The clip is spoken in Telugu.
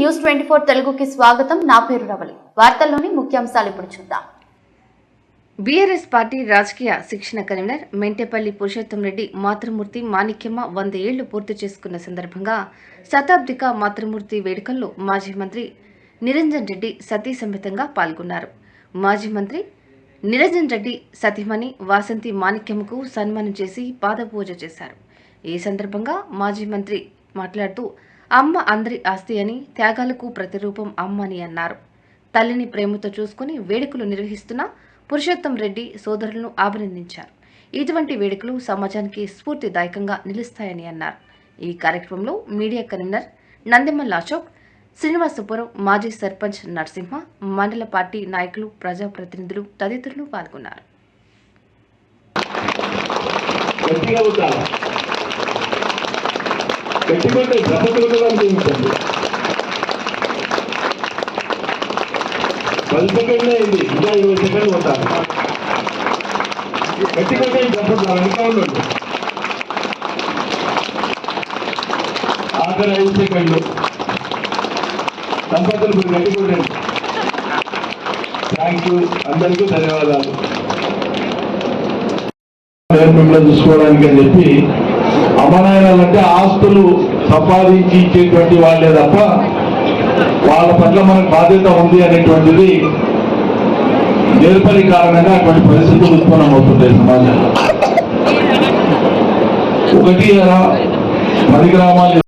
న్యూస్ 24 తెలుగుకి స్వాగతం. నా పేరు రవలి. వార్తల్లోని ముఖ్యాంశాలు ఇప్పుడు చూద్దాం. బీఆర్ఎస్ పార్టీ రాజకీయ శిక్షణ కన్వీనర్ మెంటేపల్లి పురుషోత్తం రెడ్డి మాతృమూర్తి మాణిక్యమ్మ 100 ఏళ్లు పూర్తి చేసుకున్న సందర్భంగా శతాబ్దిక మాతృమూర్తి వేడుకల్లో మాజీ మంత్రి నిరంజన్ రెడ్డి సతీ సమేతంగా పాల్గొన్నారు. మాజీ మంత్రి నిరంజన్ రెడ్డి సతీమణి వాసంతి మాణిక్యమ్మకు సన్మానం చేసి పాదపూజ చేశారు. ఈ సందర్భంగా మాజీ మంత్రి మాట్లాడుతూ అమ్మ అందరి ఆస్తి అని, త్యాగాలకు ప్రతిరూపం అమ్మ అని అన్నారు. తల్లిని ప్రేమతో చూసుకుని వేడుకలు నిర్వహిస్తున్న పురుషోత్తం రెడ్డి సోదరులను అభినందించారు. ఇటువంటి వేడుకలు సమాజానికి స్ఫూర్తిదాయకంగా నిలుస్తాయని అన్నారు. ఈ కార్యక్రమంలో మీడియా కన్వీనర్ నందిమల్ అశోక్, శ్రీనివాసపురం మాజీ సర్పంచ్ నరసింహ, మండల పార్టీ నాయకులు, ప్రజాప్రతినిధులు తదితరులు పాల్గొన్నారు. గట్టిమంటే బ్రతకడం జీవించండి. 10 సెకండ్లే అయింది, ఇంకా 20 సెకండ్లు ఉంటారు. గట్టిమంటే బ్రతకడం ఇంకా ఉండండి. ఆఖరి 5 సెకండ్లు దంపతులు మీరు గట్టికొండండి. థ్యాంక్ యూ, అందరికీ ధన్యవాదాలు. మిమ్మల్ని చూసుకోవడానికి అని చెప్పి అమనాయనాలంటే ఆస్తులు సంపాదించి ఇచ్చేటువంటి వాళ్ళే తప్ప వాళ్ళ పట్ల మనకు బాధ్యత ఉంది అనేటువంటిది నేర్పని కారణంగా అటువంటి పరిస్థితులు ఉత్పన్నమవుతుంటాయి సమాజంలో. 10 గ్రామాలు